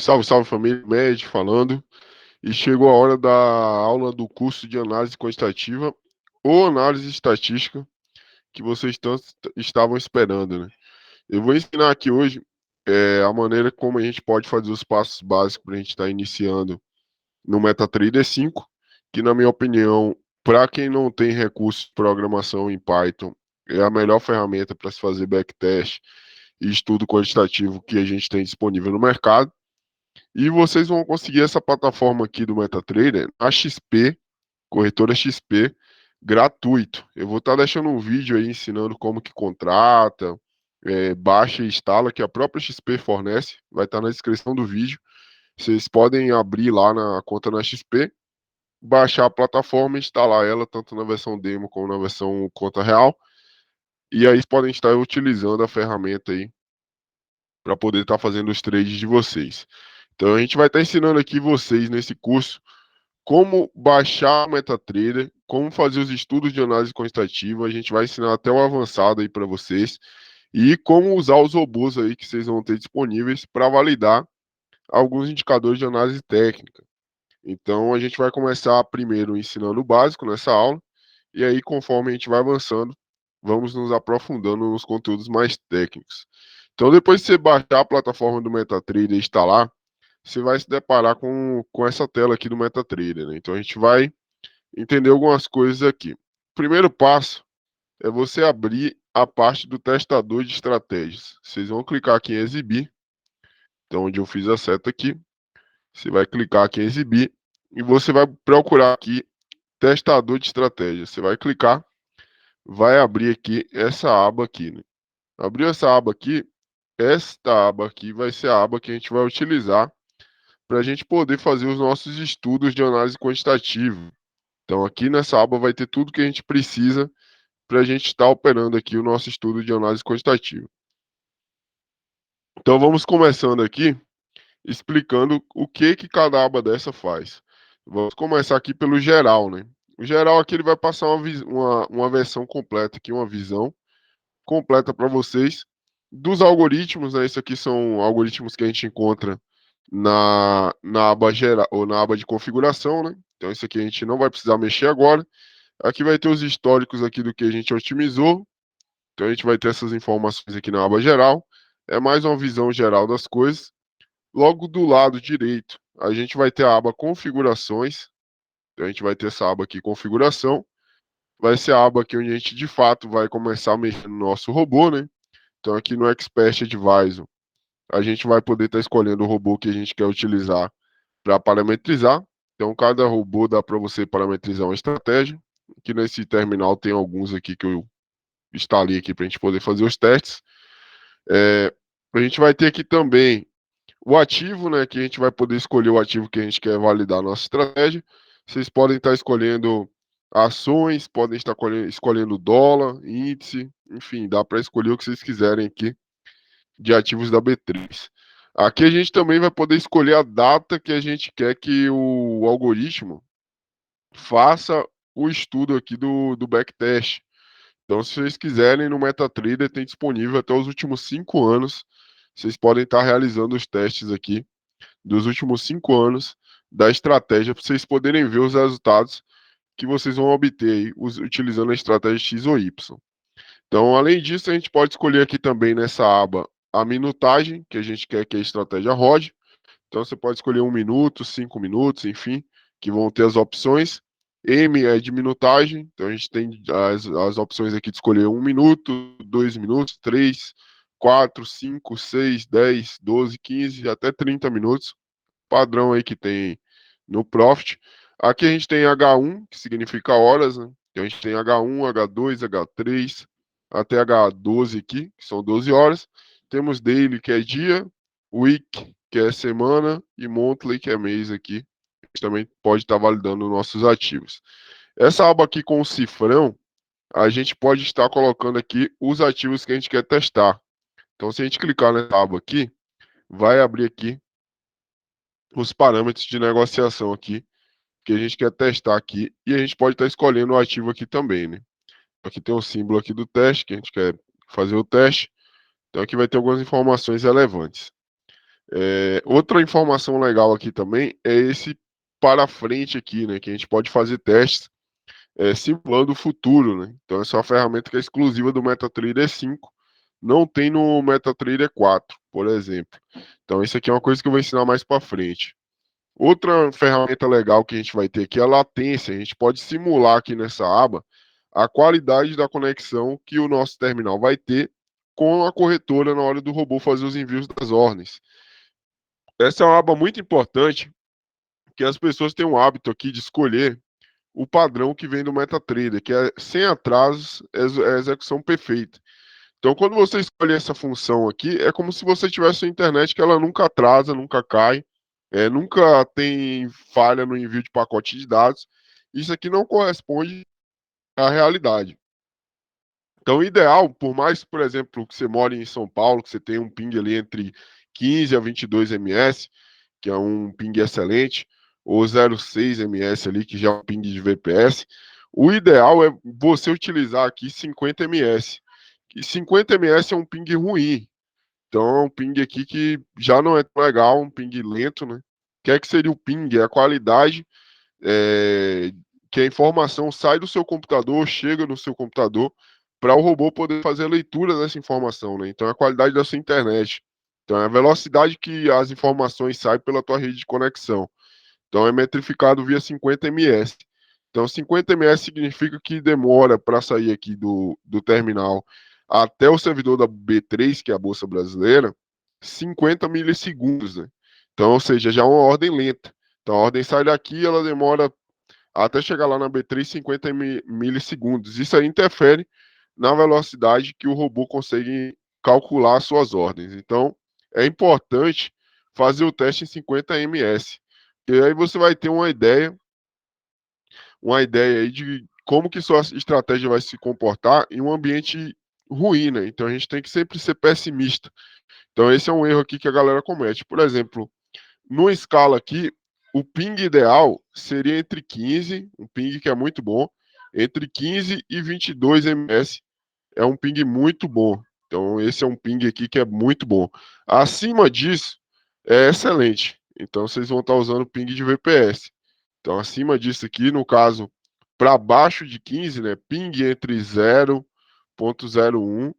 Salve, salve família, Med falando. E chegou a hora da aula do curso de análise quantitativa ou análise estatística que vocês estavam esperando, né? Eu vou ensinar aqui hoje a maneira como a gente pode fazer os passos básicos para a gente estar iniciando no MetaTrader 5, que na minha opinião, para quem não tem recursos de programação em Python, é a melhor ferramenta para se fazer backtest e estudo quantitativo que a gente tem disponível no mercado. E vocês vão conseguir essa plataforma aqui do MetaTrader, a XP, corretora XP, gratuito. Eu vou estar deixando um vídeo aí ensinando como que contrata, baixa e instala, que a própria XP fornece, vai estar na descrição do vídeo. Vocês podem abrir lá na conta na XP, baixar a plataforma e instalar ela, tanto na versão demo como na versão conta real. E aí podem estar utilizando a ferramenta aí para poder estar fazendo os trades de vocês. Então a gente vai estar ensinando aqui vocês nesse curso como baixar o MetaTrader, como fazer os estudos de análise quantitativa, a gente vai ensinar até o avançado aí para vocês e como usar os robôs aí que vocês vão ter disponíveis para validar alguns indicadores de análise técnica. Então a gente vai começar primeiro ensinando o básico nessa aula e aí conforme a gente vai avançando, vamos nos aprofundando nos conteúdos mais técnicos. Então depois de você baixar a plataforma do MetaTrader e instalar, você vai se deparar com essa tela aqui do MetaTrader, né? Então a gente vai entender algumas coisas aqui. O primeiro passo é você abrir a parte do testador de estratégias. Vocês vão clicar aqui em exibir, então onde eu fiz a seta aqui, você vai clicar aqui em exibir e você vai procurar aqui testador de estratégias. Você vai clicar, vai abrir aqui essa aba aqui, né? Abriu essa aba aqui, esta aba aqui vai ser a aba que a gente vai utilizar para a gente poder fazer os nossos estudos de análise quantitativa. Então, aqui nessa aba vai ter tudo que a gente precisa para a gente estar operando aqui o nosso estudo de análise quantitativa. Então, vamos começando aqui explicando o que cada aba dessa faz. Vamos começar aqui pelo geral, né? O geral aqui ele vai passar uma versão completa aqui, uma visão completa para vocês dos algoritmos, né? Isso aqui são algoritmos que a gente encontra na aba geral ou na aba de configuração, né? Então, isso aqui a gente não vai precisar mexer agora. Aqui vai ter os históricos aqui do que a gente otimizou. Então a gente vai ter essas informações aqui na aba geral. É mais uma visão geral das coisas. Logo do lado direito, a gente vai ter a aba configurações. Então a gente vai ter essa aba aqui, configuração. Vai ser a aba aqui onde a gente de fato vai começar a mexer no nosso robô, né? Então aqui no Expert Advisor, a gente vai poder estar escolhendo o robô que a gente quer utilizar para parametrizar. Então cada robô dá para você parametrizar uma estratégia. Aqui nesse terminal tem alguns aqui que eu instalei aqui para a gente poder fazer os testes. A gente vai ter aqui também o ativo, né? Que a gente vai poder escolher o ativo que a gente quer validar a nossa estratégia. Vocês podem estar escolhendo ações, podem estar escolhendo dólar, índice, enfim, dá para escolher o que vocês quiserem aqui de ativos da B3. Aqui a gente também vai poder escolher a data que a gente quer que o algoritmo faça o estudo aqui do backtest. Então, se vocês quiserem, no MetaTrader tem disponível até os últimos 5 anos. Vocês podem estar realizando os testes aqui dos últimos 5 anos da estratégia para vocês poderem ver os resultados que vocês vão obter aí, utilizando a estratégia X ou Y. Então, além disso, a gente pode escolher aqui também nessa aba a minutagem, que a gente quer que a estratégia rode. Então, você pode escolher 1 minuto, 5 minutos, enfim, que vão ter as opções. M é de minutagem, então a gente tem as opções aqui de escolher 1 minuto, 2 minutos, 3, 4, 5, 6, 10, 12, 15, até 30 minutos. Padrão aí que tem no Profit. Aqui a gente tem H1, que significa horas, né? Então a gente tem H1, H2, H3, até H12 aqui, que são 12 horas. Temos Daily, que é dia, Week, que é semana, e Monthly, que é mês aqui. A gente também pode estar validando nossos ativos. Essa aba aqui com o cifrão, a gente pode estar colocando aqui os ativos que a gente quer testar. Então, se a gente clicar nessa aba aqui, vai abrir aqui os parâmetros de negociação aqui, que a gente quer testar aqui, e a gente pode estar escolhendo o ativo aqui também, né? Aqui tem o símbolo aqui do teste, que a gente quer fazer o teste. Então aqui vai ter algumas informações relevantes. Outra informação legal aqui também é esse para frente aqui, né? Que a gente pode fazer testes simulando o futuro, né? Então essa é uma ferramenta que é exclusiva do MetaTrader 5, não tem no MetaTrader 4, por exemplo. Então isso aqui é uma coisa que eu vou ensinar mais para frente. Outra ferramenta legal que a gente vai ter aqui é a latência. A gente pode simular aqui nessa aba a qualidade da conexão que o nosso terminal vai ter com a corretora na hora do robô fazer os envios das ordens. Essa é uma aba muito importante, que as pessoas têm um hábito aqui de escolher o padrão que vem do MetaTrader, que é sem atrasos, é execução perfeita. Então, quando você escolhe essa função aqui, é como se você tivesse uma internet que ela nunca atrasa, nunca cai, nunca tem falha no envio de pacote de dados. Isso aqui não corresponde à realidade. Então, o ideal, por mais, por exemplo, que você more em São Paulo, que você tenha um ping ali entre 15 a 22 ms, que é um ping excelente, ou 0,6 ms ali, que já é um ping de VPS, o ideal é você utilizar aqui 50 ms. E 50 ms é um ping ruim. Então é um ping aqui que já não é tão legal, um ping lento, né? O que é que seria o ping? É a qualidade que a informação sai do seu computador, chega no seu computador, para o robô poder fazer a leitura dessa informação, né? Então é a qualidade da sua internet. Então é a velocidade que as informações saem pela tua rede de conexão. Então é metrificado via 50 ms. Então 50 ms significa que demora para sair aqui do terminal até o servidor da B3, que é a Bolsa Brasileira, 50 milissegundos, né? Então, ou seja, já é uma ordem lenta. Então a ordem sai daqui, ela demora até chegar lá na B3, 50 milissegundos. Isso aí interfere na velocidade que o robô consegue calcular as suas ordens. Então, é importante fazer o teste em 50 ms. E aí você vai ter uma ideia aí de como que sua estratégia vai se comportar em um ambiente ruim, né? Então a gente tem que sempre ser pessimista. Então esse é um erro aqui que a galera comete. Por exemplo, numa escala aqui, o ping ideal seria entre 15, um ping que é muito bom, entre 15 e 22 ms. É um ping muito bom. Então esse é um ping aqui que é muito bom. Acima disso, é excelente. Então vocês vão estar usando ping de VPS. Então, acima disso aqui, no caso, para baixo de 15, né? Ping entre 0,01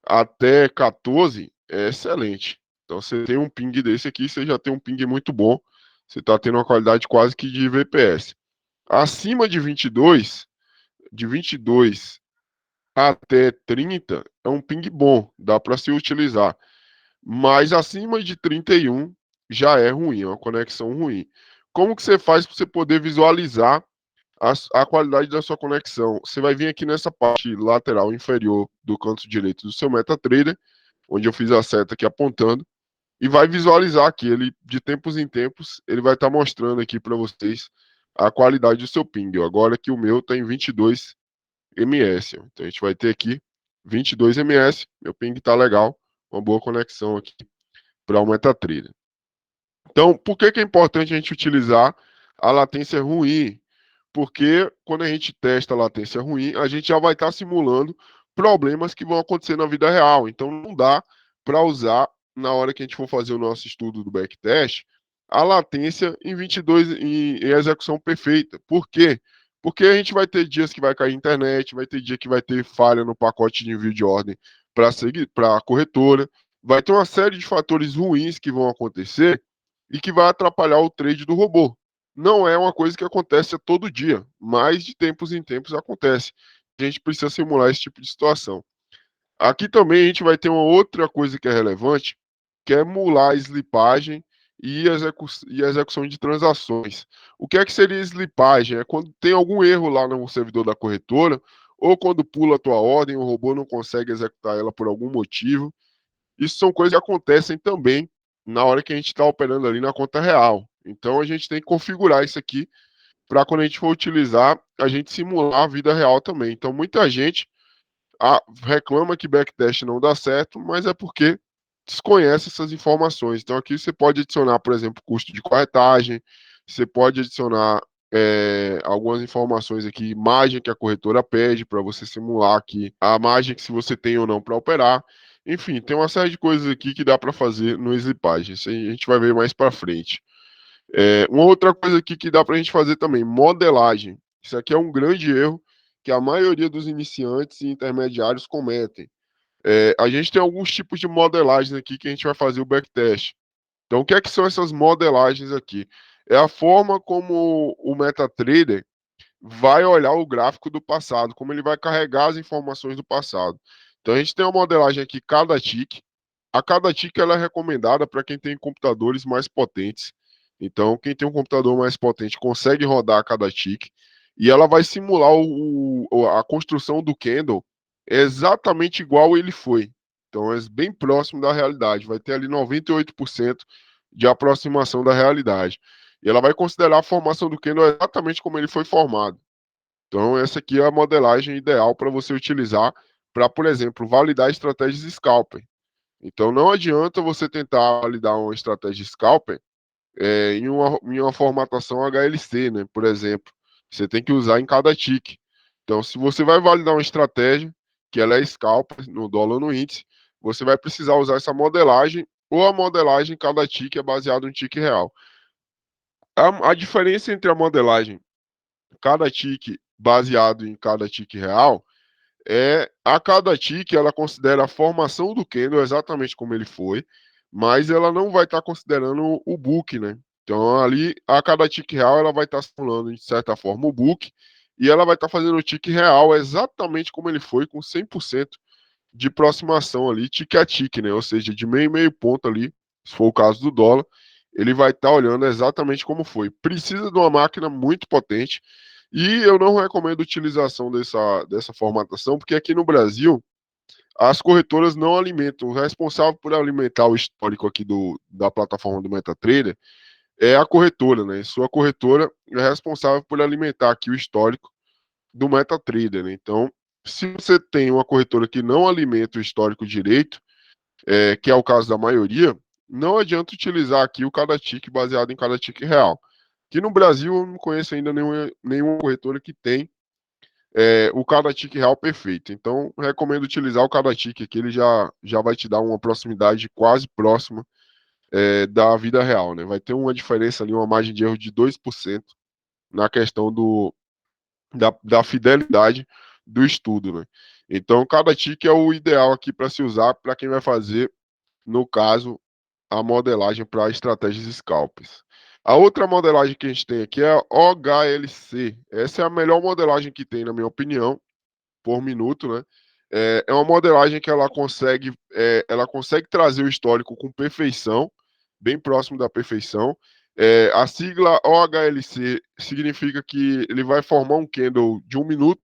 até 14 é excelente. Então, você tem um ping desse aqui, você já tem um ping muito bom. Você está tendo uma qualidade quase que de VPS. Acima de 22 até 30 é um ping bom, dá para se utilizar. Mas acima de 31 já é ruim, é uma conexão ruim. Como que você faz para você poder visualizar a qualidade da sua conexão? Você vai vir aqui nessa parte lateral inferior do canto direito do seu MetaTrader, onde eu fiz a seta aqui apontando, e vai visualizar aqui, ele de tempos em tempos, ele vai estar mostrando aqui para vocês a qualidade do seu ping. Agora que o meu está em 22 ms. Então a gente vai ter aqui 22 ms, meu ping está legal, uma boa conexão aqui para o MetaTrader. Então, por que é importante a gente utilizar a latência ruim? Porque quando a gente testa a latência ruim, a gente já vai estar simulando problemas que vão acontecer na vida real. Então, não dá para usar, na hora que a gente for fazer o nosso estudo do backtest, a latência em 22 em execução perfeita. Por quê? Porque a gente vai ter dias que vai cair a internet, vai ter dia que vai ter falha no pacote de envio de ordem para a corretora, vai ter uma série de fatores ruins que vão acontecer e que vai atrapalhar o trade do robô. Não é uma coisa que acontece a todo dia, mas de tempos em tempos acontece. A gente precisa simular esse tipo de situação. Aqui também a gente vai ter uma outra coisa que é relevante, que é emular a slipagem e a execução de transações. O que é que seria slipagem? É quando tem algum erro lá no servidor da corretora, ou quando pula a tua ordem, o robô não consegue executar ela por algum motivo. Isso são coisas que acontecem também na hora que a gente está operando ali na conta real. Então a gente tem que configurar isso aqui para quando a gente for utilizar, a gente simular a vida real também. Então muita gente reclama que backtest não dá certo, mas é porque desconhece essas informações. Então aqui você pode adicionar, por exemplo, custo de corretagem, você pode adicionar algumas informações aqui, margem que a corretora pede para você simular aqui, a margem que se você tem ou não para operar. Enfim, tem uma série de coisas aqui que dá para fazer no Slipage. Isso aí a gente vai ver mais para frente. Uma outra coisa aqui que dá para a gente fazer também, modelagem. Isso aqui é um grande erro que a maioria dos iniciantes e intermediários cometem. A gente tem alguns tipos de modelagens aqui que a gente vai fazer o backtest. Então, o que é que são essas modelagens aqui? É a forma como o MetaTrader vai olhar o gráfico do passado, como ele vai carregar as informações do passado. Então, a gente tem uma modelagem aqui, cada tick. A cada tick ela é recomendada para quem tem computadores mais potentes. Então, quem tem um computador mais potente consegue rodar a cada tick. E ela vai simular a construção do candle exatamente igual ele foi. Então, é bem próximo da realidade. Vai ter ali 98% de aproximação da realidade. E ela vai considerar a formação do candle exatamente como ele foi formado. Então, essa aqui é a modelagem ideal para você utilizar para, por exemplo, validar estratégias scalper. Então, não adianta você tentar validar uma estratégia scalper em uma formatação HLC, né? Por exemplo, você tem que usar em cada tick. Então, se você vai validar uma estratégia que ela é scalper no dólar ou no índice, você vai precisar usar essa modelagem ou a modelagem em cada tick é baseado em tick real. A diferença entre a modelagem cada tick baseado em cada tick real a cada tick ela considera a formação do candle exatamente como ele foi, mas ela não vai estar considerando o book, né? Então ali a cada tick real ela vai estar simulando de certa forma o book e ela vai estar fazendo o tick real exatamente como ele foi, com 100% de aproximação ali, tick a tick, né? Ou seja, de meio e meio ponto ali, se for o caso do dólar, ele vai estar olhando exatamente como foi. Precisa de uma máquina muito potente e eu não recomendo a utilização dessa formatação, porque aqui no Brasil as corretoras não alimentam. O responsável por alimentar o histórico aqui da plataforma do MetaTrader é a corretora, né? Sua corretora é responsável por alimentar aqui o histórico do MetaTrader, né? Então, se você tem uma corretora que não alimenta o histórico direito, que é o caso da maioria, não adianta utilizar aqui o cada tick baseado em cada tick real. Aqui no Brasil eu não conheço ainda nenhuma corretora que tem o cada tick real perfeito. Então, recomendo utilizar o cada tick aqui, ele já vai te dar uma proximidade quase próxima da vida real, né? Vai ter uma diferença ali, uma margem de erro de 2% na questão da fidelidade do estudo, né? Então, cada tick é o ideal aqui para se usar para quem vai fazer, no caso, a modelagem para estratégias scalpers. A outra modelagem que a gente tem aqui é a OHLC. Essa é a melhor modelagem que tem, na minha opinião, por minuto, né? É uma modelagem que ela consegue trazer o histórico com perfeição, bem próximo da perfeição. A sigla OHLC significa que ele vai formar um candle de 1 minuto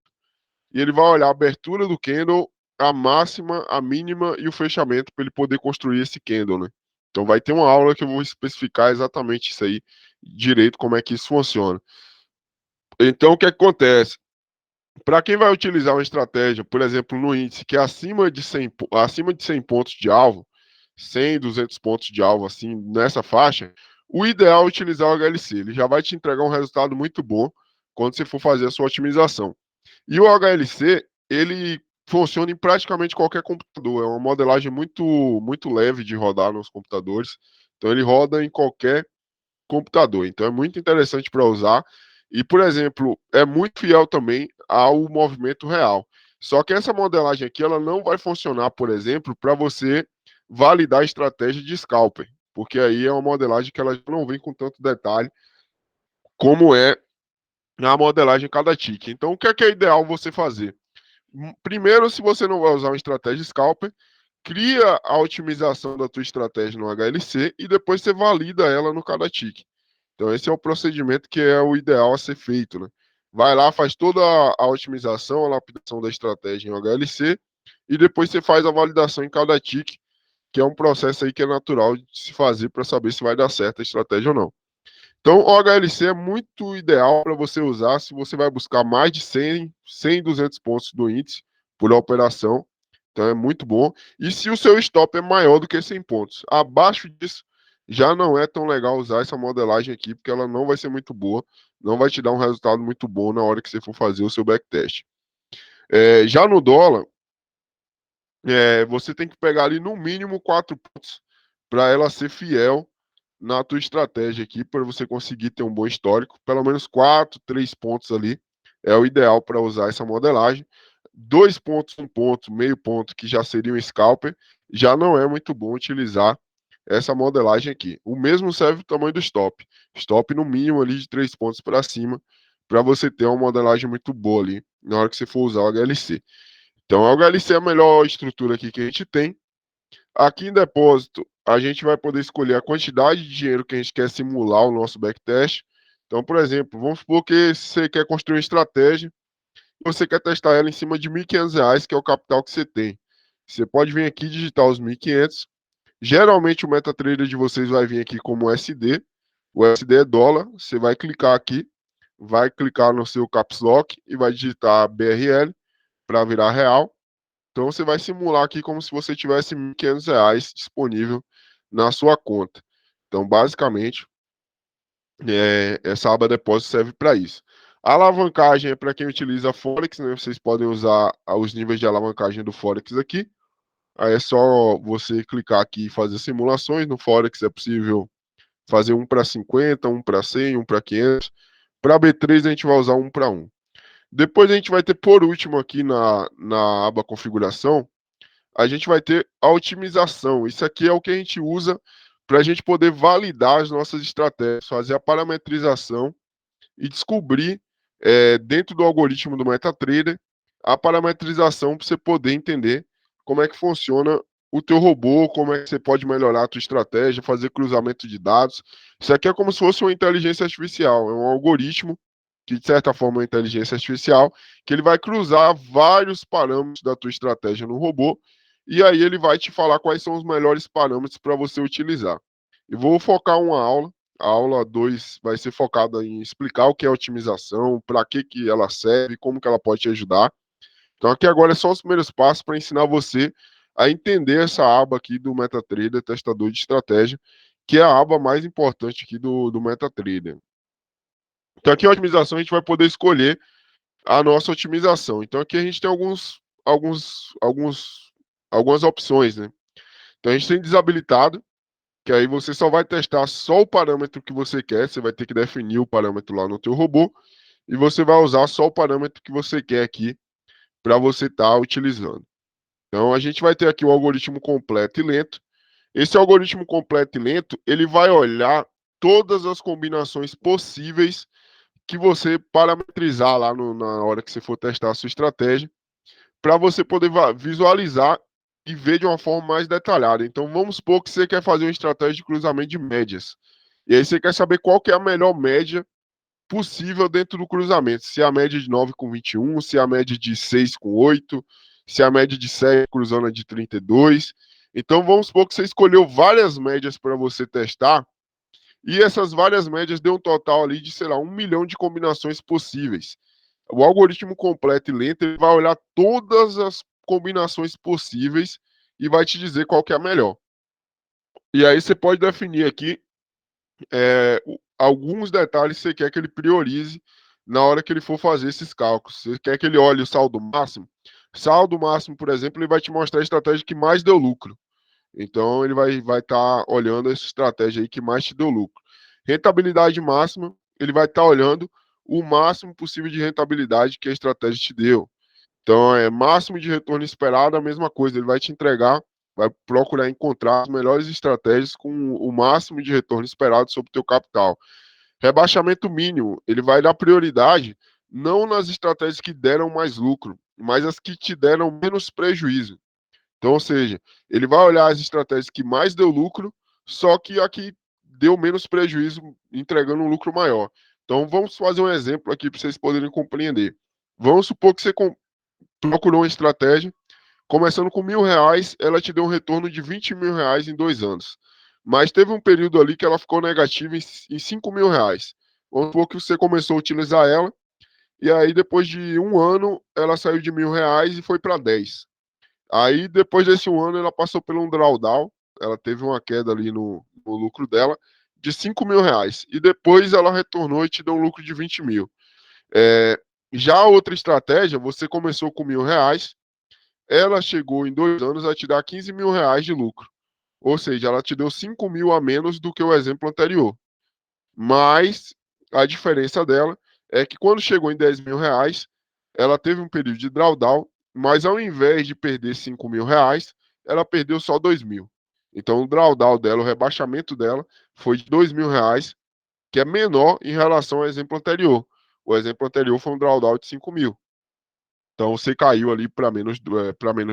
e ele vai olhar a abertura do candle, a máxima, a mínima e o fechamento para ele poder construir esse candle, né? Então vai ter uma aula que eu vou especificar exatamente isso aí direito, como é que isso funciona. Então o que acontece? Para quem vai utilizar uma estratégia, por exemplo, no índice que é acima de 100 pontos de alvo, 100, 200 pontos de alvo, assim, nessa faixa, o ideal é utilizar o HLC. Ele já vai te entregar um resultado muito bom quando você for fazer a sua otimização. E o HLC, ele funciona em praticamente qualquer computador. É uma modelagem muito, muito leve de rodar nos computadores. Então, ele roda em qualquer computador. Então, é muito interessante para usar. E, por exemplo, é muito fiel também ao movimento real. Só que essa modelagem aqui, ela não vai funcionar, por exemplo, para você validar a estratégia de scalper, porque aí é uma modelagem que ela não vem com tanto detalhe como é a modelagem cada tick. Então, o que é ideal você fazer? Primeiro, se você não vai usar uma estratégia scalper, cria a otimização da tua estratégia no HLC e depois você valida ela no cada tick. Então, esse é o procedimento que é o ideal a ser feito, né? Vai lá, faz toda a otimização, a lapidação da estratégia em HLC e depois você faz a validação em cada tick, que é um processo aí que é natural de se fazer para saber se vai dar certo a estratégia ou não. Então, o HLC é muito ideal para você usar se você vai buscar mais de 100, 200 pontos do índice por operação. Então, é muito bom. E se o seu stop é maior do que 100 pontos, abaixo disso, já não é tão legal usar essa modelagem aqui, porque ela não vai ser muito boa, não vai te dar um resultado muito bom na hora que você for fazer o seu backtest. Já no dólar, você tem que pegar ali no mínimo 4 pontos para ela ser fiel na tua estratégia aqui, para você conseguir ter um bom histórico. Pelo menos 4, 3 pontos ali é o ideal para usar essa modelagem. 2 pontos, 1 ponto, meio ponto, que já seria um scalper, já não é muito bom utilizar essa modelagem aqui. O mesmo serve o tamanho do stop. Stop no mínimo ali de 3 pontos para cima, para você ter uma modelagem muito boa ali na hora que você for usar o HLC. Então, o HLC é a melhor estrutura aqui que a gente tem. Aqui em depósito, a gente vai poder escolher a quantidade de dinheiro que a gente quer simular o nosso backtest. Então, por exemplo, vamos supor que você quer construir uma estratégia e você quer testar ela em cima de R$ 1.500, que é o capital que você tem. Você pode vir aqui digitar os 1.500. Geralmente o MetaTrader de vocês vai vir aqui como USD. O USD é dólar. Você vai clicar aqui, vai clicar no seu Caps Lock e vai digitar BRL para virar real. Então você vai simular aqui como se você tivesse R$ 1.500 disponível na sua conta. Então, basicamente, essa aba depósito serve para isso. A alavancagem é para quem utiliza Forex, né? Vocês podem usar os níveis de alavancagem do Forex aqui. Aí é só você clicar aqui e fazer simulações. No Forex é possível fazer 1 para 50, 1 para 100, 1 para 500. Para B3 a gente vai usar 1 para 1. Depois a gente vai ter por último aqui na aba configuração, a gente vai ter a otimização. Isso aqui é o que a gente usa para a gente poder validar as nossas estratégias, fazer a parametrização e descobrir, dentro do algoritmo do MetaTrader, a parametrização para você poder entender como é que funciona o teu robô, como é que você pode melhorar a tua estratégia, fazer cruzamento de dados. Isso aqui é como se fosse uma inteligência artificial, é um algoritmo que, de certa forma, é uma inteligência artificial, que ele vai cruzar vários parâmetros da tua estratégia no robô, e aí ele vai te falar quais são os melhores parâmetros para você utilizar. E vou focar uma aula. A aula 2 vai ser focada em explicar o que é otimização, para que ela serve, como que ela pode te ajudar. Então aqui agora é só os primeiros passos para ensinar você a entender essa aba aqui do MetaTrader, testador de estratégia, que é a aba mais importante aqui do MetaTrader. Então aqui a otimização a gente vai poder escolher a nossa otimização. Então aqui a gente tem algumas opções, né? Então a gente tem desabilitado, que aí você só vai testar só o parâmetro que você quer, você vai ter que definir o parâmetro lá no teu robô, e você vai usar só o parâmetro que você quer aqui para você estar utilizando. Então a gente vai ter aqui o algoritmo completo e lento. Esse algoritmo completo e lento, ele vai olhar todas as combinações possíveis que você parametrizar lá na hora que você for testar a sua estratégia, para você poder visualizar e ver de uma forma mais detalhada. Então, vamos supor que você quer fazer uma estratégia de cruzamento de médias. E aí você quer saber qual que é a melhor média possível dentro do cruzamento. Se é a média de 9 com 21, se é a média de 6 com 8, se é a média de 7 cruzando a de 32. Então, vamos supor que você escolheu várias médias para você testar, e essas várias médias deu um total ali de, sei lá, 1 milhão de combinações possíveis. O algoritmo completo e lento ele vai olhar todas as combinações possíveis e vai te dizer qual que é a melhor. E aí você pode definir aqui alguns detalhes que você quer que ele priorize na hora que ele for fazer esses cálculos. Você quer que ele olhe o saldo máximo? Saldo máximo, por exemplo, ele vai te mostrar a estratégia que mais deu lucro. Então ele vai estar olhando essa estratégia aí que mais te deu lucro. Rentabilidade máxima, ele vai estar olhando o máximo possível de rentabilidade que a estratégia te deu. Então, máximo de retorno esperado, a mesma coisa. Ele vai te entregar, vai procurar encontrar as melhores estratégias com o máximo de retorno esperado sobre o teu capital. Rebaixamento mínimo, ele vai dar prioridade não nas estratégias que deram mais lucro, mas as que te deram menos prejuízo. Então, ou seja, ele vai olhar as estratégias que mais deu lucro, só que a que deu menos prejuízo, entregando um lucro maior. Então, vamos fazer um exemplo aqui para vocês poderem compreender. Vamos supor que você procurou uma estratégia, começando com R$ 1.000, ela te deu um retorno de R$ 20.000 em 2 anos. Mas teve um período ali que ela ficou negativa em R$ 5.000. Vamos supor que você começou a utilizar ela, e aí depois de um ano, ela saiu de R$ 1.000 e foi para 10. Aí, depois desse um ano, ela passou por um drawdown, ela teve uma queda ali no lucro dela de R$ 5.000. E depois ela retornou e te deu um lucro de 20 mil. Já a outra estratégia, você começou com R$ 1.000, ela chegou em 2 anos a te dar 15 mil reais de lucro. Ou seja, ela te deu 5 mil a menos do que o exemplo anterior. Mas a diferença dela é que quando chegou em 10 mil reais, ela teve um período de drawdown, mas ao invés de perder 5 mil reais, ela perdeu só 2 mil. Então o drawdown dela, o rebaixamento dela, foi de 2 mil reais, que é menor em relação ao exemplo anterior. O exemplo anterior foi um drawdown de 5 mil. Então você caiu ali para menos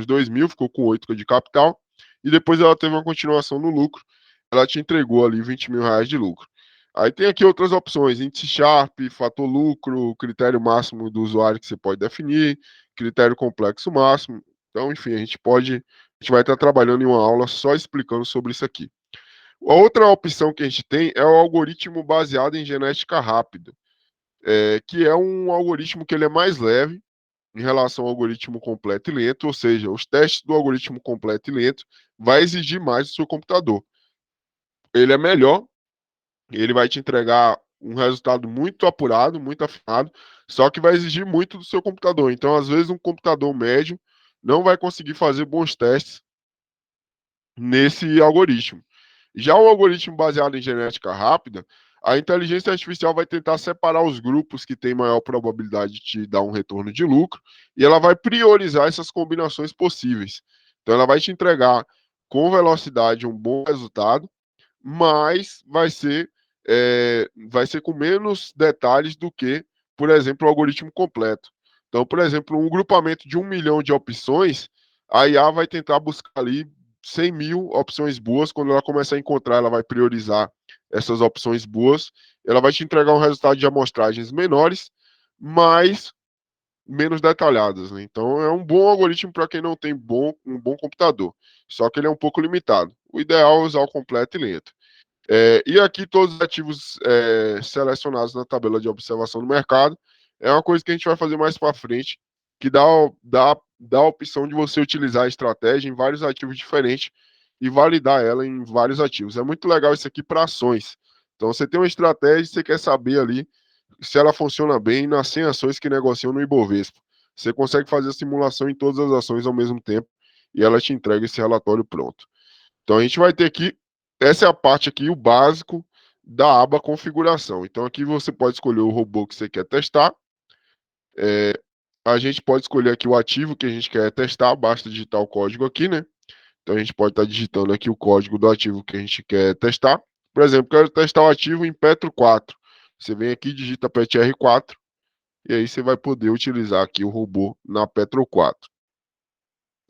2 mil, ficou com 8 de capital, e depois ela teve uma continuação no lucro, ela te entregou ali 20 mil reais de lucro. Aí tem aqui outras opções, índice Sharpe, fator lucro, critério máximo do usuário que você pode definir, critério complexo máximo. Então, enfim, a gente vai estar trabalhando em uma aula só explicando sobre isso aqui. A outra opção que a gente tem é o algoritmo baseado em genética rápida, que é um algoritmo que ele é mais leve, em relação ao algoritmo completo e lento, ou seja, os testes do algoritmo completo e lento vai exigir mais do seu computador. Ele é melhor, ele vai te entregar um resultado muito apurado, muito afinado, só que vai exigir muito do seu computador. Então, às vezes, um computador médio não vai conseguir fazer bons testes nesse algoritmo. Já o algoritmo baseado em genética rápida, a inteligência artificial vai tentar separar os grupos que têm maior probabilidade de te dar um retorno de lucro e ela vai priorizar essas combinações possíveis. Então, ela vai te entregar com velocidade um bom resultado, mas vai ser com menos detalhes do que, por exemplo, o algoritmo completo. Então, por exemplo, um grupamento de 1 milhão de opções, a IA vai tentar buscar ali 100 mil opções boas. Quando ela começar a encontrar, ela vai priorizar essas opções boas. Ela vai te entregar um resultado de amostragens menores, mas menos detalhadas, né? Então, é um bom algoritmo para quem não tem um bom computador. Só que ele é um pouco limitado. O ideal é usar o completo e lento. E aqui todos os ativos selecionados na tabela de observação do mercado é uma coisa que a gente vai fazer mais para frente, que dá a opção de você utilizar a estratégia em vários ativos diferentes e validar ela em vários ativos. É muito legal isso aqui para ações. Então você tem uma estratégia e você quer saber ali se ela funciona bem nas 100 ações que negociam no Ibovespa. Você consegue fazer a simulação em todas as ações ao mesmo tempo e ela te entrega esse relatório pronto. Então a gente vai ter aqui, essa é a parte aqui, o básico da aba configuração. Então aqui você pode escolher o robô que você quer testar. É, a gente pode escolher aqui o ativo que a gente quer testar, basta digitar o código aqui, né? Então a gente pode estar digitando aqui o código do ativo que a gente quer testar. Por exemplo, quero testar o ativo em Petro 4. Você vem aqui, digita PETR4 e aí você vai poder utilizar aqui o robô na Petro 4.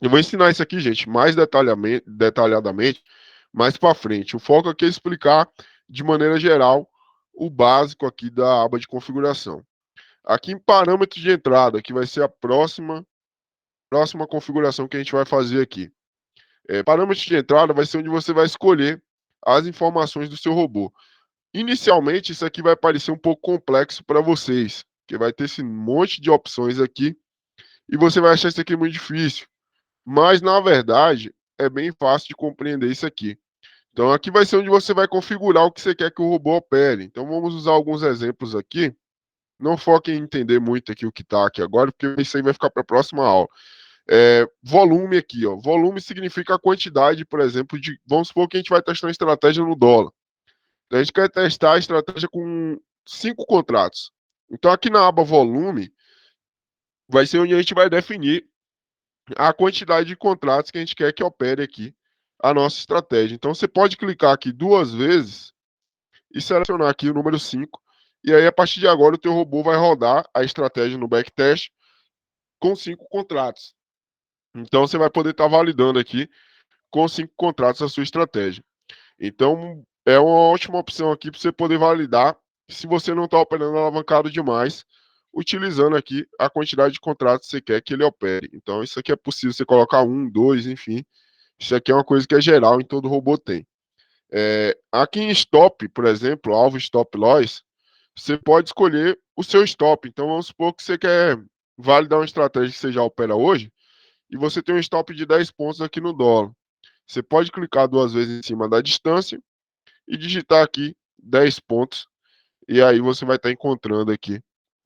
Eu vou ensinar isso aqui, gente, mais detalhadamente mais para frente. O foco aqui é explicar de maneira geral o básico aqui da aba de configuração. Aqui em parâmetros de entrada, que vai ser a próxima configuração que a gente vai fazer aqui. Parâmetros de entrada vai ser onde você vai escolher as informações do seu robô. Inicialmente, isso aqui vai parecer um pouco complexo para vocês, porque vai ter esse monte de opções aqui e você vai achar isso aqui muito difícil. Mas, na verdade, é bem fácil de compreender isso aqui. Então, aqui vai ser onde você vai configurar o que você quer que o robô opere. Então, vamos usar alguns exemplos aqui. Não foque em entender muito aqui o que está aqui agora, porque isso aí vai ficar para a próxima aula. Volume aqui, ó. Volume significa a quantidade, por exemplo, de. Vamos supor que a gente vai testar uma estratégia no dólar. Então, a gente quer testar a estratégia com 5 contratos. Então, aqui na aba volume, vai ser onde a gente vai definir a quantidade de contratos que a gente quer que opere aqui a nossa estratégia. Então, você pode clicar aqui 2 vezes e selecionar aqui o número 5. E aí, a partir de agora, o teu robô vai rodar a estratégia no backtest com 5 contratos. Então, você vai poder estar validando aqui com 5 contratos a sua estratégia. Então, é uma ótima opção aqui para você poder validar se você não está operando alavancado demais, utilizando aqui a quantidade de contratos que você quer que ele opere. Então, isso aqui é possível você colocar 1, 2, enfim. Isso aqui é uma coisa que é geral em todo robô tem. Aqui em stop, por exemplo, alvo stop loss, você pode escolher o seu stop. Então, vamos supor que você quer validar uma estratégia que você já opera hoje e você tem um stop de 10 pontos aqui no dólar. Você pode clicar 2 vezes em cima da distância e digitar aqui 10 pontos. E aí você vai estar encontrando aqui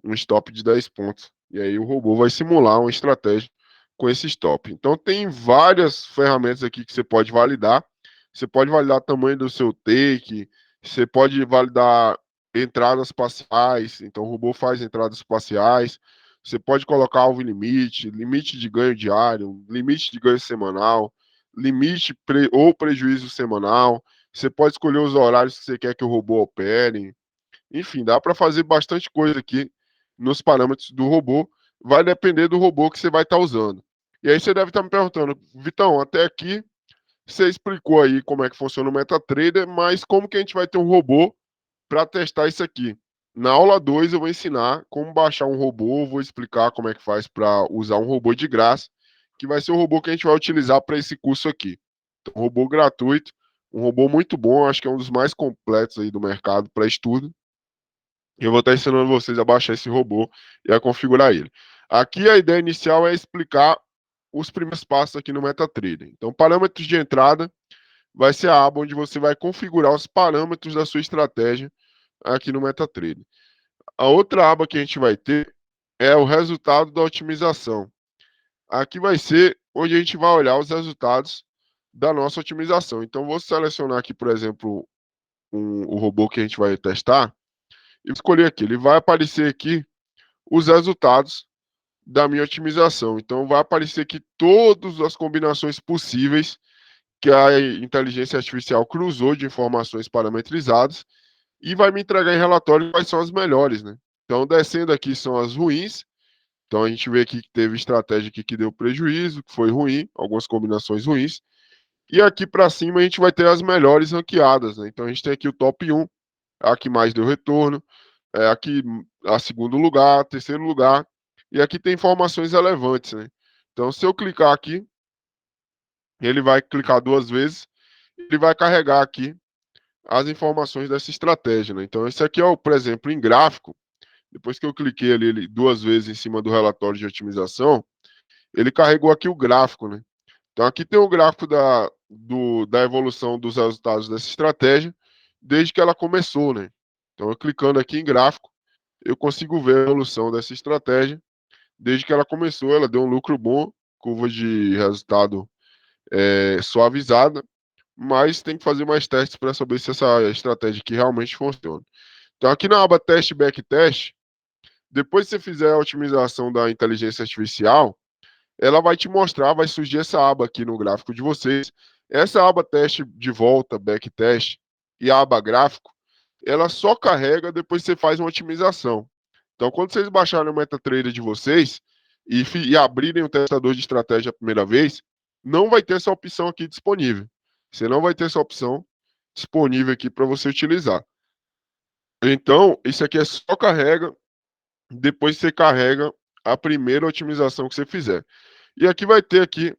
um stop de 10 pontos. E aí o robô vai simular uma estratégia com esse stop. Então tem várias ferramentas aqui que você pode validar. Você pode validar o tamanho do seu take, você pode validar entradas parciais, então o robô faz entradas parciais. Você pode colocar alvo limite, limite de ganho diário, limite de ganho semanal, limite ou prejuízo semanal. Você pode escolher os horários que você quer que o robô opere. Enfim, dá para fazer bastante coisa aqui nos parâmetros do robô. Vai depender do robô que você vai estar usando. E aí você deve estar me perguntando, Vitão, até aqui você explicou aí como é que funciona o MetaTrader, mas como que a gente vai ter um robô para testar isso aqui? Na aula 2 eu vou ensinar como baixar um robô, vou explicar como é que faz para usar um robô de graça, que vai ser o robô que a gente vai utilizar para esse curso aqui. Então, um robô gratuito, um robô muito bom, acho que é um dos mais completos aí do mercado para estudo. Eu vou estar ensinando vocês a baixar esse robô e a configurar ele. Aqui a ideia inicial é explicar os primeiros passos aqui no MetaTrader. Então, parâmetros de entrada vai ser a aba onde você vai configurar os parâmetros da sua estratégia aqui no MetaTrader. A outra aba que a gente vai ter é o resultado da otimização. Aqui vai ser onde a gente vai olhar os resultados da nossa otimização. Então, vou selecionar aqui, por exemplo, o robô que a gente vai testar e escolher aqui. Ele vai aparecer aqui os resultados da minha otimização. Então, vai aparecer aqui todas as combinações possíveis que a inteligência artificial cruzou de informações parametrizadas e vai me entregar em relatório quais são as melhores, né? Então, descendo aqui são as ruins. Então, a gente vê aqui que teve estratégia aqui que deu prejuízo, que foi ruim, algumas combinações ruins. E aqui para cima a gente vai ter as melhores ranqueadas, né? Então, a gente tem aqui o top 1, a que mais deu retorno, aqui a segundo lugar, terceiro lugar, e aqui tem informações relevantes, né? Então, se eu clicar aqui, ele vai clicar duas vezes, ele vai carregar aqui as informações dessa estratégia, né? Então, esse aqui é, por exemplo, em gráfico, depois que eu cliquei ali duas vezes em cima do relatório de otimização, ele carregou aqui o gráfico, né? Então, aqui tem o gráfico da evolução dos resultados dessa estratégia, desde que ela começou, né? Então, eu clicando aqui em gráfico, eu consigo ver a evolução dessa estratégia. Desde que ela começou, ela deu um lucro bom, curva de resultado suavizada, mas tem que fazer mais testes para saber se essa estratégia aqui realmente funciona. Então, aqui na aba Teste Backtest, depois que você fizer a otimização da inteligência artificial, ela vai te mostrar, vai surgir essa aba aqui no gráfico de vocês. Essa aba Teste de volta, Backtest, e a aba Gráfico, ela só carrega depois que você faz uma otimização. Então, quando vocês baixarem o MetaTrader de vocês e abrirem o testador de estratégia a primeira vez, não vai ter essa opção aqui disponível. Você não vai ter essa opção disponível aqui para você utilizar. Então, isso aqui é só carrega depois você carrega a primeira otimização que você fizer. E aqui vai ter aqui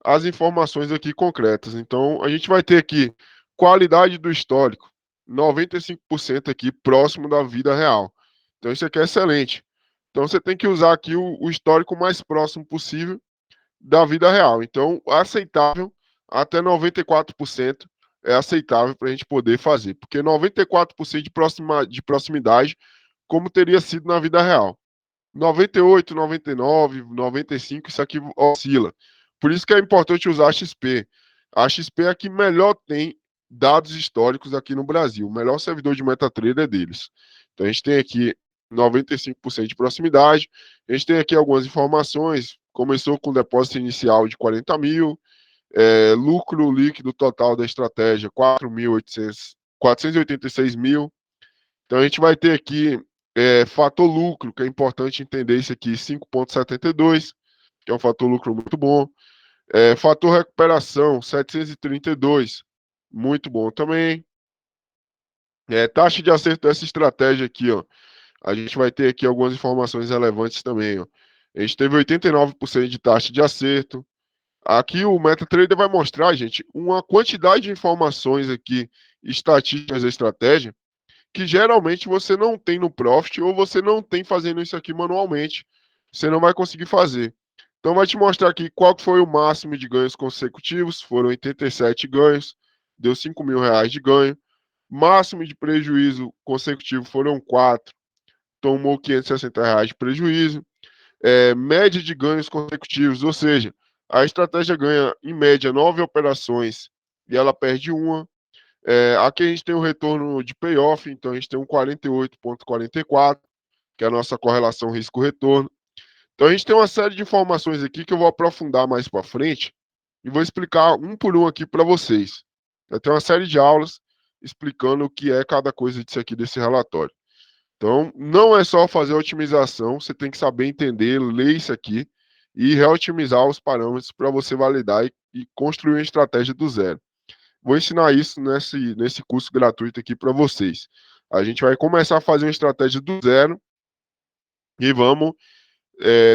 as informações aqui concretas. Então, a gente vai ter aqui qualidade do histórico, 95% aqui próximo da vida real. Então, isso aqui é excelente. Então, você tem que usar aqui o histórico mais próximo possível da vida real. Então, aceitável até 94% é aceitável para a gente poder fazer. Porque 94% de proximidade, como teria sido na vida real. 98, 99, 95, isso aqui oscila. Por isso que é importante usar a XP. A XP é a que melhor tem dados históricos aqui no Brasil. O melhor servidor de MetaTrader é deles. Então a gente tem aqui 95% de proximidade. A gente tem aqui algumas informações. Começou com depósito inicial de 40 mil. Lucro líquido total da estratégia, 486 mil. Então a gente vai ter aqui fator lucro, que é importante entender isso aqui, 5,72, que é um fator lucro muito bom. Fator recuperação, 732, muito bom também. Taxa de acerto dessa estratégia aqui, ó. A gente vai ter aqui algumas informações relevantes também, ó. A gente teve 89% de taxa de acerto. Aqui o MetaTrader vai mostrar, gente, uma quantidade de informações aqui, estatísticas da estratégia, que geralmente você não tem no Profit ou você não tem fazendo isso aqui manualmente. Você não vai conseguir fazer. Então vai te mostrar aqui qual que foi o máximo de ganhos consecutivos. Foram 87 ganhos, deu 5 mil reais de ganho. Máximo de prejuízo consecutivo foram 4, tomou 560 reais de prejuízo. média de ganhos consecutivos, ou seja, a estratégia ganha, em média, 9 operações e ela perde uma. Aqui a gente tem o retorno de payoff, então a gente tem um 48,44, que é a nossa correlação risco-retorno. Então a gente tem uma série de informações aqui que eu vou aprofundar mais para frente e vou explicar um por um aqui para vocês. Eu tenho uma série de aulas explicando o que é cada coisa disso aqui desse relatório. Então, não é só fazer a otimização, você tem que saber entender, ler isso aqui e reotimizar os parâmetros para você validar e construir uma estratégia do zero. Vou ensinar isso nesse curso gratuito aqui para vocês. A gente vai começar a fazer uma estratégia do zero e vamos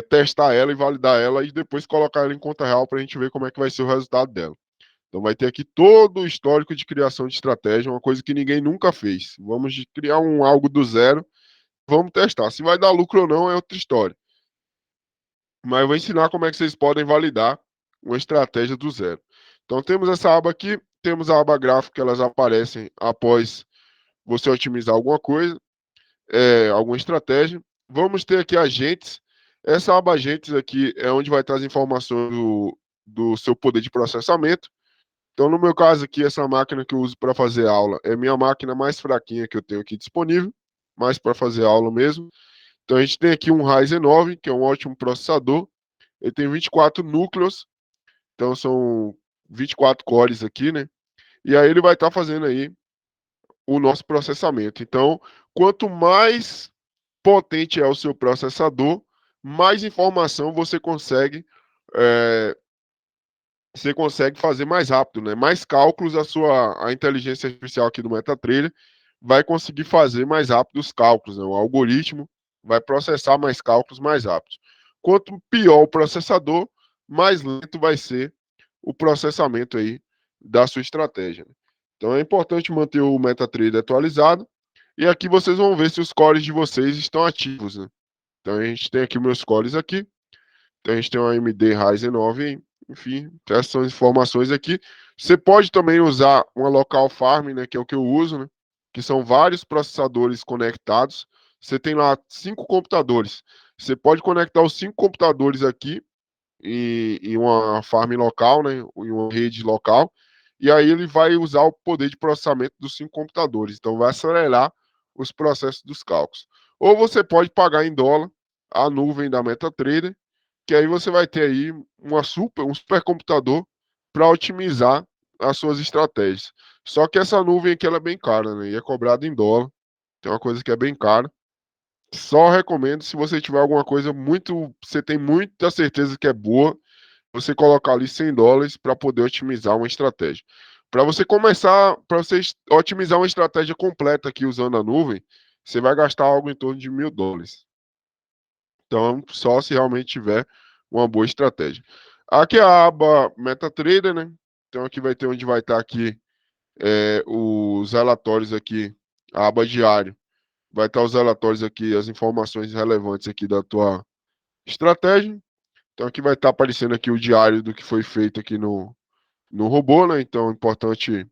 testar ela e validar ela e depois colocar ela em conta real para a gente ver como é que vai ser o resultado dela. Então vai ter aqui todo o histórico de criação de estratégia, uma coisa que ninguém nunca fez. Vamos criar algo do zero, vamos testar. Se vai dar lucro ou não é outra história. Mas eu vou ensinar como é que vocês podem validar uma estratégia do zero. Então temos essa aba aqui, temos a aba gráfica, elas aparecem após você otimizar alguma coisa, alguma estratégia. Vamos ter aqui agentes. Essa aba agentes aqui é onde vai estar as informações do seu poder de processamento. Então, no meu caso aqui, essa máquina que eu uso para fazer aula é a minha máquina mais fraquinha que eu tenho aqui disponível, mais para fazer aula mesmo. Então, a gente tem aqui um Ryzen 9, que é um ótimo processador. Ele tem 24 núcleos, então são 24 cores aqui, né? E aí ele vai estar fazendo aí o nosso processamento. Então, quanto mais potente é o seu processador, mais informação você consegue fazer mais rápido, né? Mais cálculos a inteligência artificial aqui do MetaTrader vai conseguir fazer mais rápido os cálculos, né? O algoritmo vai processar mais cálculos mais rápido. Quanto pior o processador, mais lento vai ser o processamento aí da sua estratégia. Então é importante manter o MetaTrader atualizado. E aqui vocês vão ver se os cores de vocês estão ativos, né? Então a gente tem aqui meus cores aqui. Então a gente tem uma AMD Ryzen 9, enfim, essas são as informações aqui. Você pode também usar uma local farm, né, que é o que eu uso, né, que são vários processadores conectados. Você tem lá 5 computadores. Você pode conectar os 5 computadores aqui em uma farm local, né, em uma rede local, e aí ele vai usar o poder de processamento dos 5 computadores. Então vai acelerar os processos dos cálculos. Ou você pode pagar em dólar a nuvem da MetaTrader, que aí você vai ter aí um supercomputador para otimizar as suas estratégias. Só que essa nuvem aqui ela é bem cara, né? E é cobrada em dólar. Tem uma coisa que é bem cara. Só recomendo se você tiver alguma coisa você tem muita certeza que é boa, você colocar ali US$ 100 para poder otimizar uma estratégia. Para você otimizar uma estratégia completa aqui usando a nuvem, você vai gastar algo em torno de US$ 1.000. Então, só se realmente tiver uma boa estratégia. Aqui é a aba MetaTrader, né? Então aqui vai ter onde vai estar aqui os relatórios aqui, a aba diário. Vai estar os relatórios aqui, as informações relevantes aqui da tua estratégia. Então aqui vai estar aparecendo aqui o diário do que foi feito aqui no robô, né? Então é importante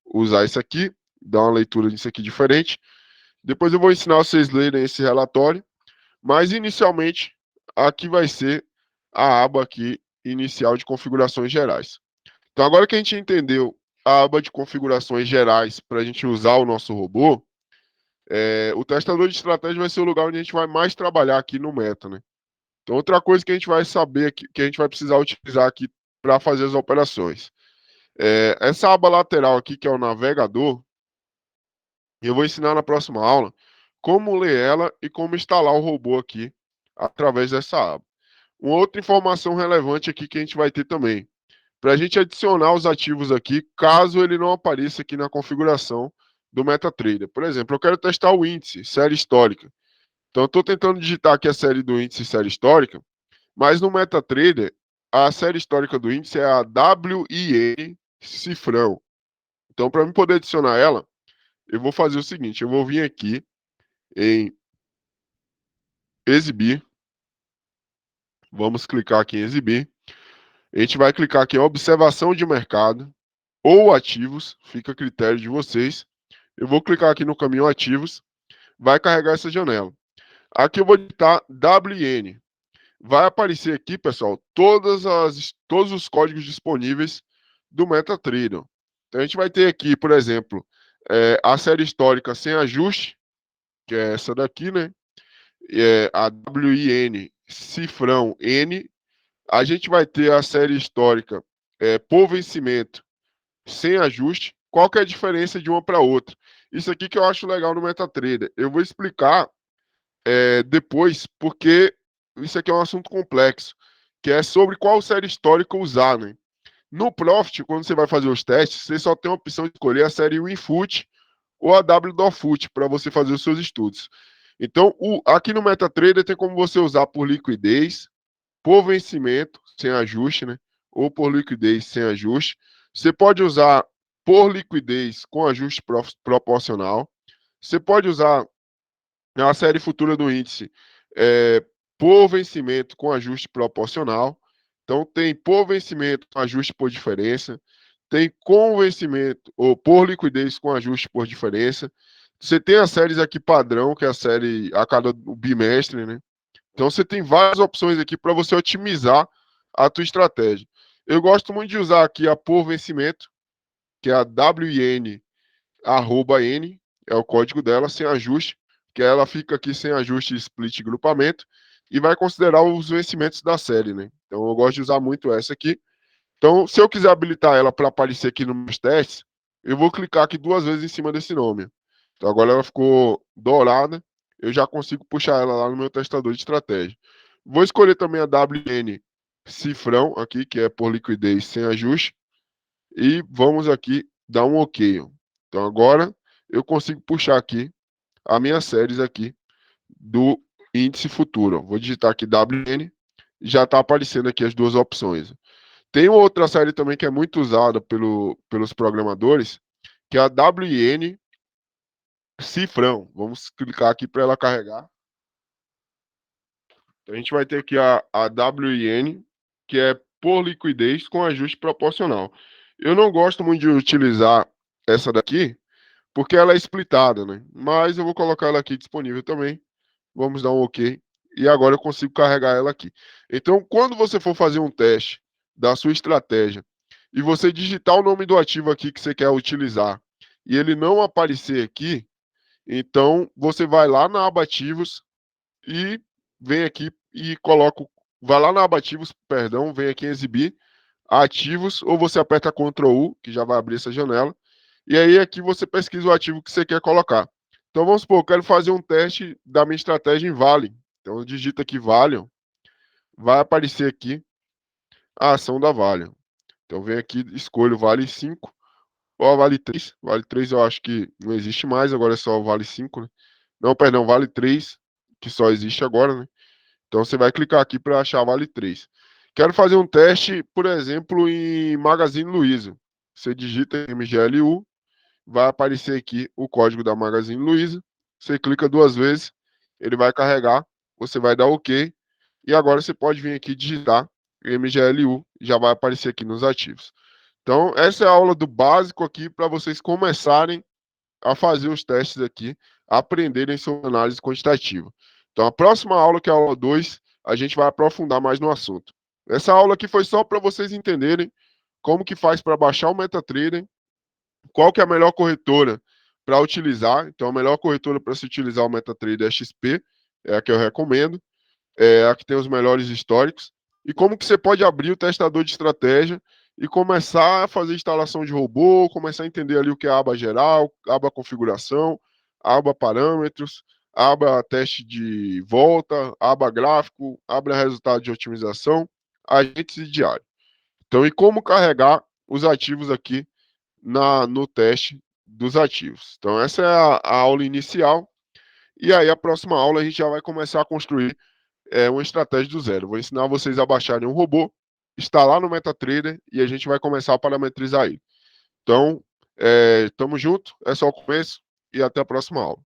usar isso aqui, dar uma leitura disso aqui diferente. Depois eu vou ensinar vocês a lerem esse relatório. Mas inicialmente, aqui vai ser a aba aqui inicial de configurações gerais. Então agora que a gente entendeu a aba de configurações gerais para a gente usar o nosso robô, o testador de estratégia vai ser o lugar onde a gente vai mais trabalhar aqui no Meta, né? Então outra coisa que a gente vai saber aqui, que a gente vai precisar utilizar aqui para fazer as operações. Essa aba lateral aqui, que é o navegador, eu vou ensinar na próxima aula como ler ela e como instalar o robô aqui através dessa aba. Uma outra informação relevante aqui que a gente vai ter também, para a gente adicionar os ativos aqui, caso ele não apareça aqui na configuração do MetaTrader. Por exemplo, eu quero testar o índice, série histórica. Então, eu estou tentando digitar aqui a série do índice, série histórica, mas no MetaTrader, a série histórica do índice é a WIN cifrão. Então, para mim poder adicionar ela, eu vou fazer o seguinte, eu vou vir aqui em exibir, vamos clicar aqui em exibir, a gente vai clicar aqui em observação de mercado ou ativos, fica a critério de vocês. Eu vou clicar aqui no caminho ativos, vai carregar essa janela. Aqui eu vou digitar WN. vai aparecer aqui, pessoal, todos os códigos disponíveis do MetaTrader. Então, a gente vai ter aqui, por exemplo, a série histórica sem ajuste, que é essa daqui, né? A WIN cifrão N. A gente vai ter a série histórica por vencimento sem ajuste. Qual que é a diferença de uma para outra? Isso aqui que eu acho legal no MetaTrader. Eu vou explicar depois, porque isso aqui é um assunto complexo, que é sobre qual série histórica usar, né? No Profit, quando você vai fazer os testes, você só tem a opção de escolher a série WinFoot ou a WDOFoot para você fazer os seus estudos. Então, aqui no MetaTrader tem como você usar por liquidez, por vencimento, sem ajuste, né? Ou por liquidez sem ajuste. Você pode usar por liquidez com ajuste proporcional. Você pode usar a série futura do índice por vencimento com ajuste proporcional. Então, tem por vencimento com ajuste por diferença. Tem com vencimento ou por liquidez com ajuste por diferença. Você tem as séries aqui padrão, que é a série a cada bimestre, né? Então você tem várias opções aqui para você otimizar a tua estratégia. Eu gosto muito de usar aqui a por vencimento, que é a WIN @N, é o código dela, sem ajuste, que ela fica aqui sem ajuste split grupamento e vai considerar os vencimentos da série, né? Então eu gosto de usar muito essa aqui. Então, se eu quiser habilitar ela para aparecer aqui nos meus testes, eu vou clicar aqui 2 vezes em cima desse nome. Então agora ela ficou dourada, eu já consigo puxar ela lá no meu testador de estratégia. Vou escolher também a WN cifrão aqui, que é por liquidez sem ajuste, e vamos aqui dar um OK. Então agora eu consigo puxar aqui as minhas séries aqui do índice futuro. Vou digitar aqui WN, já está aparecendo aqui as duas opções. Tem outra série também que é muito usada pelos programadores, que é a WN cifrão. Vamos clicar aqui para ela carregar. Então, a gente vai ter aqui a WN, que é por liquidez com ajuste proporcional. Eu não gosto muito de utilizar essa daqui, porque ela é splitada, né? Mas eu vou colocar ela aqui disponível também. Vamos dar um OK. E agora eu consigo carregar ela aqui. Então, quando você for fazer um teste da sua estratégia e você digitar o nome do ativo aqui que você quer utilizar e ele não aparecer aqui, então você vai lá na aba ativos e vem aqui e coloca, vai lá na aba ativos, perdão, vem aqui em exibir ativos, ou você aperta Ctrl U, que já vai abrir essa janela, e aí aqui você pesquisa o ativo que você quer colocar. Então vamos supor, eu quero fazer um teste da minha estratégia em Vale. Então digita aqui Vale, vai aparecer aqui a ação da Vale. Então vem aqui, escolho Vale 5 ou Vale 3. Vale 3 eu acho que não existe mais, agora é só o Vale 5, né? Não, perdão, Vale 3, que só existe agora, né? Então você vai clicar aqui para achar Vale 3. Quero fazer um teste, por exemplo, em Magazine Luiza. Você digita MGLU, vai aparecer aqui o código da Magazine Luiza. Você clica 2 vezes, ele vai carregar, você vai dar OK. E agora você pode vir aqui digitar MGLU, já vai aparecer aqui nos ativos. Então, essa é a aula do básico aqui para vocês começarem a fazer os testes aqui, aprenderem sobre análise quantitativa. Então, a próxima aula, que é a aula 2, a gente vai aprofundar mais no assunto. Essa aula aqui foi só para vocês entenderem como que faz para baixar o MetaTrader, qual que é a melhor corretora para utilizar. Então, a melhor corretora para se utilizar o MetaTrader é a XP, é a que eu recomendo, é a que tem os melhores históricos. E como que você pode abrir o testador de estratégia e começar a fazer instalação de robô, começar a entender ali o que é a aba geral, aba configuração, aba parâmetros, aba teste de volta, aba gráfico, aba resultado de otimização, agentes e diário. Então, e como carregar os ativos aqui no teste dos ativos. Então, essa é a aula inicial. E aí, a próxima aula, a gente já vai começar a construir uma estratégia do zero. Vou ensinar vocês a baixarem um robô, instalar no MetaTrader e a gente vai começar a parametrizar ele. Então, tamo junto, é só o começo e até a próxima aula.